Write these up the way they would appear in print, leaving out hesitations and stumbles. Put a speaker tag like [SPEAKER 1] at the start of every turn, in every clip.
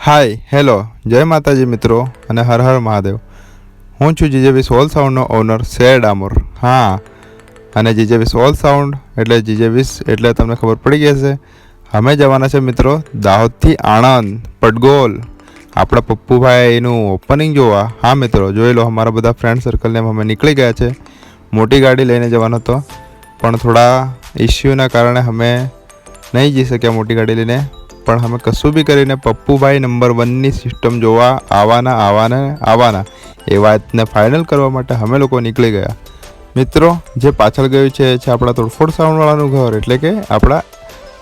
[SPEAKER 1] Hi hello જય માતાજી મિત્રો અને હર હર મહાદેવ. હું છું જીજેવી સોલ સાઉન્ડનો ઓનર શેર ડામોર. હા, અને જીજેવી સોલ સાઉન્ડ એટલે જીજેવીસ એટલે તમને ખબર પડી ગઈ હશે. અમે જવાના છે મિત્રો દાહોદથી આણંદ પટગોલ આપણા પપ્પુભાઈનું ઓપનિંગ જોવા. હા મિત્રો, જોઈ લો, અમારા બધા ફ્રેન્ડ સર્કલને અમે નીકળી ગયા છે. મોટી ગાડી લઈને જવાનો હતો, પણ થોડા ઇસ્યુના કારણે અમે નહીં જઈ શક્યા મોટી ગાડી લઈને. પણ અમે કશું બી કરીને પપ્પુભાઈ નંબર 1ની સિસ્ટમ જોવા આવવાના એ વાતને ફાઇનલ કરવા માટે અમે લોકો નીકળી ગયા. મિત્રો, જે પાછળ ગયું છે આપણા તોડફોડ સાઉન્ડવાળાનું ઘર, એટલે કે આપણા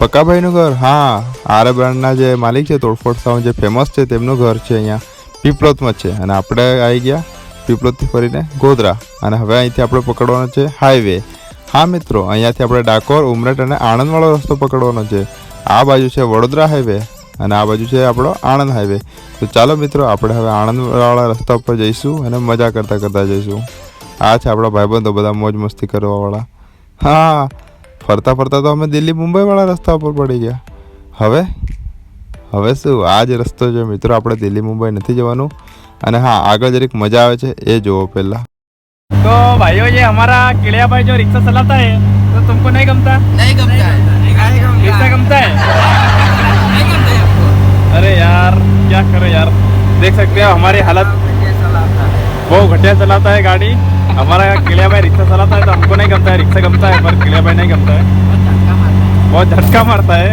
[SPEAKER 1] પક્કાભાઈનું ઘર. હા, આરે બ્રાન્ડના જે માલિક છે તોડફોડ સાઉન્ડ જે ફેમસ છે તેમનું ઘર છે અહીંયા પીપલોદમાં છે. અને આપણે આવી ગયા પીપલોદથી ફરીને ગોધરા, અને હવે અહીંથી આપણે પકડવાનો છે હાઈવે. હા મિત્રો, અહીંયાથી આપણે ડાકોર, ઉમરેઠ અને આણંદવાળો રસ્તો પકડવાનો છે. આ બાજુ છે વડોદરા હાઈવે અને આ બાજુ છે આપણો આણંદ હાઈવે. તો ચાલો મિત્રો, આપણે હવે આણંદવાળા રસ્તા ઉપર જઈશું અને મજા કરતાં કરતાં જઈશું. આ છે આપણા ભાઈબંધો બધા મોજ મસ્તી કરવાવાળા. હા, ફરતા ફરતા તો અમે દિલ્હી મુંબઈવાળા રસ્તા ઉપર પડી ગયા. હવે શું, આ જ રસ્તો છે મિત્રો, આપણે દિલ્હી મુંબઈ નથી જવાનું. અને હા, આગળ જરીક મજા આવે છે એ જુઓ પહેલાં.
[SPEAKER 2] तो भाइयों, ये हमारा किलिया भाई जो रिक्शा चलाता है, तो तुमको नहीं गमता?
[SPEAKER 3] नहीं गमता है।
[SPEAKER 2] रिक्शा गमता है?
[SPEAKER 3] नहीं गमता है आपको?
[SPEAKER 2] अरे यार, क्या करो यार, देख सकते हो हमारी हालत, वो घटिया चलाता है गाड़ी. हमारा किलिया भाई रिक्शा चलाता है, तो हमको नहीं गमता है. रिक्शा गमता है पर किलिया भाई नहीं गमता है, बहुत झटका मारता है.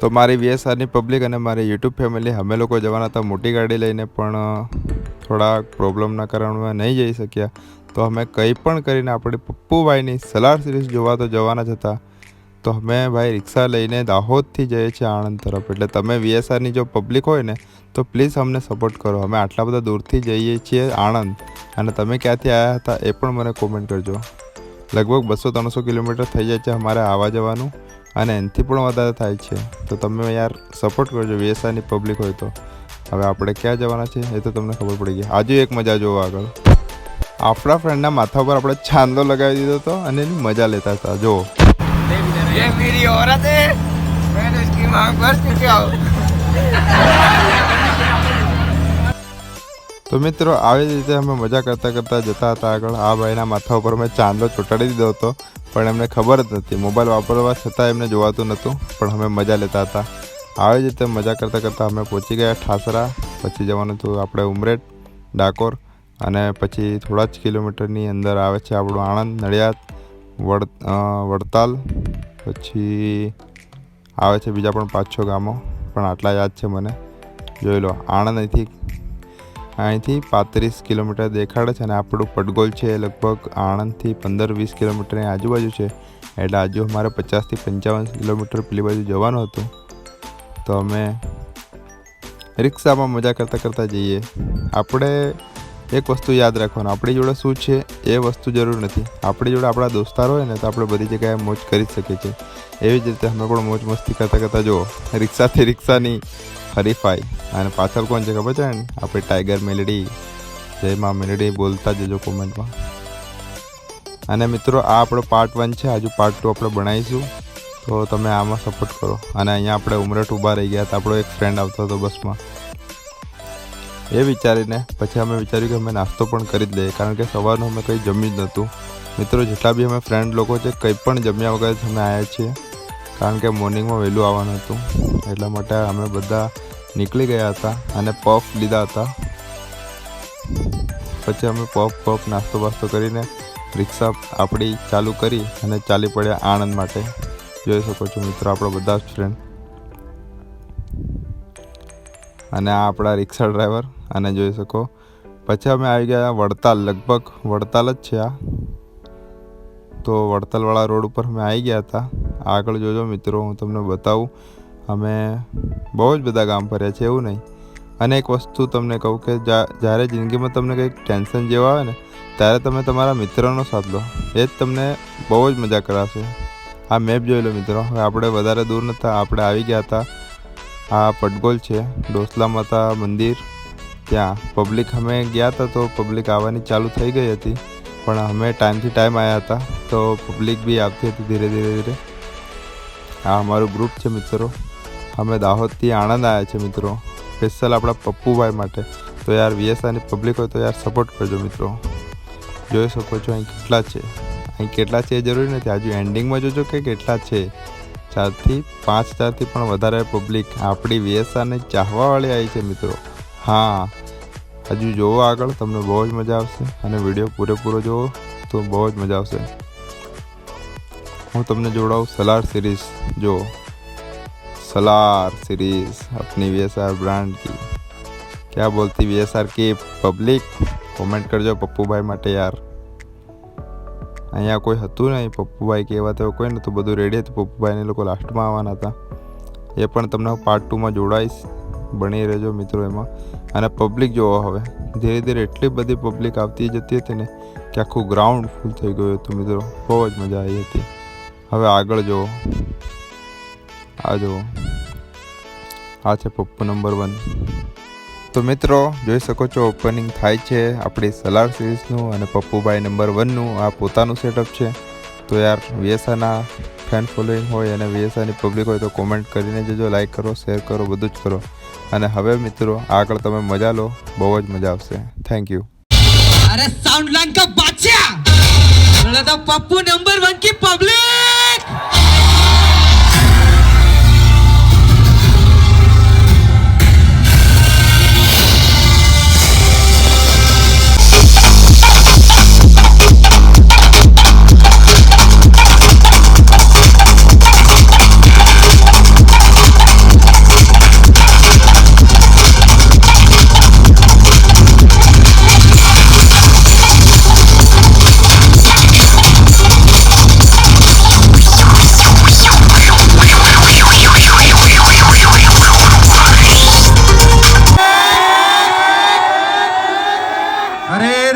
[SPEAKER 1] તો મારી વીએસઆરની પબ્લિક અને મારી યુટ્યુબ ફેમિલી અમે લોકો જવાના હતા મોટી ગાડી લઈને, પણ થોડા પ્રોબ્લેમના કારણે નહીં જઈ શક્યા. તો અમે કંઈ પણ કરીને આપણે પપ્પુભાઈની સલાર સિરીઝ જોવા તો જવાના જ હતા. તો અમે ભાઈ રિક્ષા લઈને દાહોદથી જઈએ છીએ આણંદ તરફ. એટલે તમે વીએસઆરની જો પબ્લિક હોય ને તો પ્લીઝ અમને સપોર્ટ કરો. અમે આટલા બધા દૂરથી જઈએ છીએ આણંદ, અને તમે ક્યાંથી આવ્યા હતા એ પણ મને કોમેન્ટ કરજો. લગભગ 200-300 કિલોમીટર થઈ જાય છે અમારે આવવા જવાનું, અને એનાથી પણ વધારે થાય છે. તો તમે યાર સપોર્ટ કરજો વીએસઆરની પબ્લિક હોય તો. હવે આપણે ક્યાં જવાના છે એ તો તમને ખબર પડી ગઈ. આજુ એક મજા જોવા આગળ આપણા ફ્રેન્ડના માથા પર આપણે છાંદો લગાવી દીધો હતો અને એની મજા લેતા હતા. જો
[SPEAKER 3] ये मेरी औरत है, मैं तो इसकी मांग भर चुका हूँ.
[SPEAKER 1] તો મિત્રો, આવી જ રીતે અમે મજા કરતાં કરતાં જતા હતા આગળ. આ ભાઈના માથા ઉપર મેં ચાંદલો ચોંટાડી દીધો હતો, પણ એમને ખબર જ નથી. મોબાઈલ વાપરવા છતાં એમને જોવાતું નહોતું, પણ અમે મજા લેતા હતા. આવી જ રીતે મજા કરતાં કરતાં અમે પહોંચી ગયા ઠાસરા. પછી જવાનું હતું આપણે ઉમરેઠ, ડાકોર, અને પછી થોડા જ કિલોમીટરની અંદર આવે છે આપણું આણંદ, નડિયાદ, વડતાલ. પછી આવે છે બીજા પણ 5-6 ગામો, પણ આટલા યાદ છે મને. જોઈ લો, આણંદ અહીંથી 35 કિલોમીટર દેખાડે છે, અને આપણું પટગોલ છે લગભગ આણંદથી 15-20 કિલોમીટરની આજુબાજુ છે. એટલે આજુ અમારે 50થી 55 કિલોમીટર પેલી બાજુ જવાનું હતું. તો અમે રિક્ષામાં મજા કરતાં કરતાં જઈએ. આપણે એક વસ્તુ યાદ રાખવાનું, આપણી જોડે શું છે એ વસ્તુ જરૂર નથી. આપણી જોડે આપણા દોસ્તાર હોય ને તો આપણે બધી જગ્યાએ મોજ કરી જ શકીએ છીએ. એવી જ રીતે અમે પણ મોજ મસ્તી કરતાં કરતાં જુઓ, રિક્ષાથી રિક્ષાની હરીફાઈ. અને પાછળ કોણ છે ખબર છે ને? આપણે ટાઈગર મેલડી. જય માં મેલડી બોલતા જજો કોમેન્ટમાં. અને મિત્રો, આ આપણો પાર્ટ 1 છે. હજુ પાર્ટ 2 આપણે બનાવીશું, તો તમે આમાં સપોર્ટ કરો. અને અહીંયા આપણે ઉમરેઠ ઊભા રહી ગયા હતા. આપણો એક ફ્રેન્ડ આવતો હતો બસમાં. એ વિચારીને પછી અમે વિચાર્યું કે અમે નાસ્તો પણ કરી જ લઈએ, કારણ કે સવારનું અમે કંઈ જમ્યું જ નહોતું. મિત્રો, જેટલા બી અમે ફ્રેન્ડ લોકો છે કંઈ પણ જમ્યા વગર જ અમે આવ્યા છીએ, કારણ કે મોર્નિંગમાં વહેલું આવવાનું હતું. એટલા માટે અમે બધા નીકળી ગયા હતા અને પફ લીધા હતા. પછી અમે પફ નાસ્તો બાસ્તો કરીને રિક્ષા આપણી ચાલુ કરી અને ચાલી પડ્યા આણંદ માટે. જોઈ શકો છો મિત્રો, આપણા બધા જ ફ્રેન્ડ. અને આ આપણા રિક્ષા ડ્રાઈવર. અને જોઈ શકો પછી અમે આવી ગયા વડતાલ. લગભગ વડતાલ જ છે આ. તો વડતાલવાળા રોડ ઉપર અમે આવી ગયા હતા. આગળ જોજો મિત્રો, હું તમને બતાવું. અમે બહુ જ બધા ગામ ફર્યા છે, એવું નહીં. અને એક વસ્તુ તમને કહું કે જ્યારે જિંદગીમાં તમને કંઈક ટેન્શન જેવા આવે ને, ત્યારે તમે તમારા મિત્રનો સાથ લો, એ જ તમને બહુ જ મજા કરાવશે. આ મેપ જોઈ લો મિત્રો. હવે આપણે વધારે દૂર નહોતા, આપણે આવી ગયા હતા. આ પટગોલ છે, ડોસલા માતા મંદિર. ત્યાં પબ્લિક અમે ગયા હતા તો પબ્લિક આવવાની ચાલુ થઈ ગઈ હતી, પણ અમે ટાઈમથી ટાઈમ આવ્યા હતા તો પબ્લિક બી આવતી હતી ધીરે ધીરે. આ અમારું ગ્રુપ છે મિત્રો. અમે દાહોદથી આણંદ આવ્યા છે મિત્રો, સ્પેશિયલ આપણા પપ્પુભાઈ માટે. તો યાર VSRની પબ્લિક હોય તો યાર સપોર્ટ કરજો મિત્રો. જોઈ શકો છો અહીં કેટલા છે. અહીં કેટલા છે એ જરૂરી નથી, હજુ એન્ડિંગમાં જોજો કે કેટલા છે. 4થી 5,000થી પણ વધારે પબ્લિક આપણી VSRને ચાહવાવાળી આવી છે મિત્રો. હા, હજુ જોવો આગળ, તમને બહુ જ મજા આવશે અને વિડીયો પૂરેપૂરો જોવો તો બહુ જ મજા આવશે. હું તમને જોડાઉં સલાર सीरीज. जो सलार सीरीज अपनी VSR ब्रांड की, क्या बोलती VSR की पब्लिक? कमेंट करजो पप्पूभाई માટે યાર. અહીંયા કોઈ હતું નહીં, પપ્પુભાઈ કહેવા તો કોઈ નહોતું, બધું રેડી હતું. પપ્પુભાઈને લોકો લાસ્ટમાં આવવાના હતા. એ પણ તમને પાર્ટ 2માં જોડાઈશ, બની રહેજો મિત્રો એમાં. અને પબ્લિક જોવો, હવે ધીરે ધીરે એટલી બધી પબ્લિક આવતી જતી હતી ને કે આખું ગ્રાઉન્ડ ફૂલ થઈ ગયું હતું મિત્રો. બહુ જ મજા આવી હતી. હવે આગળ જુઓ, આ જુઓ, આ છે પપ્પુ નંબર 1. તો મિત્રો જોઈ શકો છો ઓપનિંગ થાય છે આપણી સલાર સિરીઝનું અને પપ્પુભાઈ નંબર 1નું આ પોતાનું સેટઅપ છે. તો યાર VSRના ફેન ફોલોઈંગ હોય અને VSRની પબ્લિક હોય તો કોમેન્ટ કરીને જજો, લાઈક કરો, શેર કરો, બધું જ કરો. અને હવે મિત્રો આગળ તમે મજા લો, બહુ જ મજા આવશે. Thank you.
[SPEAKER 3] अरे साउंड लाइन का बादशाह बोला तो पप्पू नंबर 1 की पब्लिक.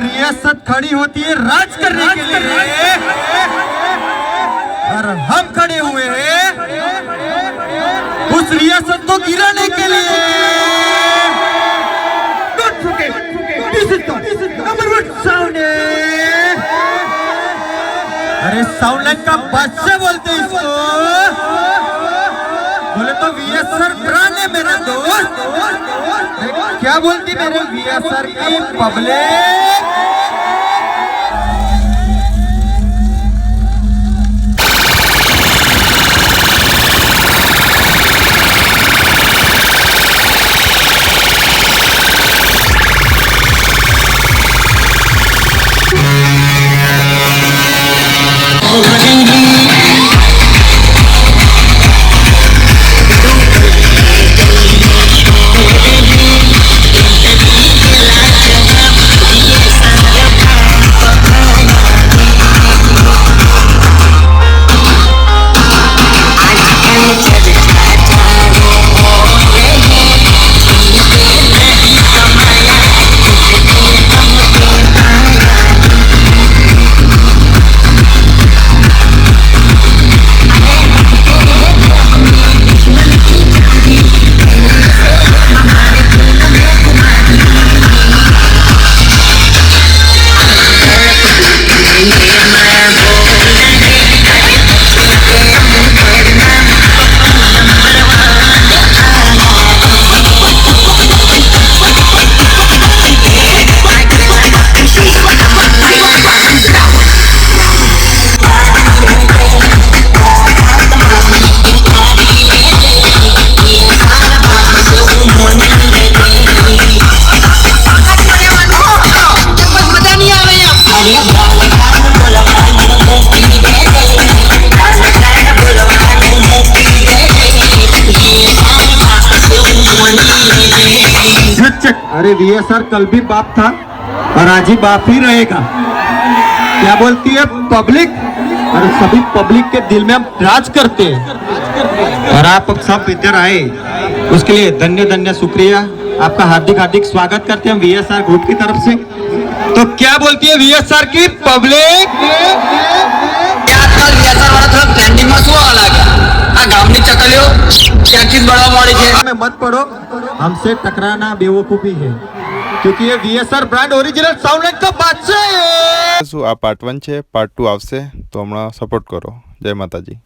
[SPEAKER 3] रियासत खड़ी होती है राज करने के लिए और हम खड़े हुए हैं उस रियासत को गिराने के लिए. This is the number 1 sound. अरे साउंड लाइन का बादशाह बोलते इसको, बोले तो VSR ब्रांड है मेरा दोस्त. क्या बोलती मेरे VSR की पब्लिक? अरे VSR कल भी बाप था और आज ही बाप ही रहेगा. क्या बोलती है पब्लिक? और सभी पब्लिक के दिल में हम राज करते हैं और आप सब इधर आए उसके लिए धन्य धन्य शुक्रिया. आपका हार्दिक हार्दिक स्वागत करते हैं VSR ग्रुप की तरफ से. तो क्या बोलती है VSR की पब्लिक?
[SPEAKER 4] VSR वाला थोड़ा ट्रेंडिंग में શું આ લાગ્યા? આ ગામની ચકલીઓ ક્યાંથી બળવા મળી છે?
[SPEAKER 3] में मत पड़ो, हमसे टकराना बेवकूफी है क्योंकि ये VSR brand original sound line का बादशाह है.
[SPEAKER 1] શું આ પાર્ટ 1 છે, પાર્ટ 2 આવશે તો હમણાં સપોર્ટ કરો. જય માતાજી.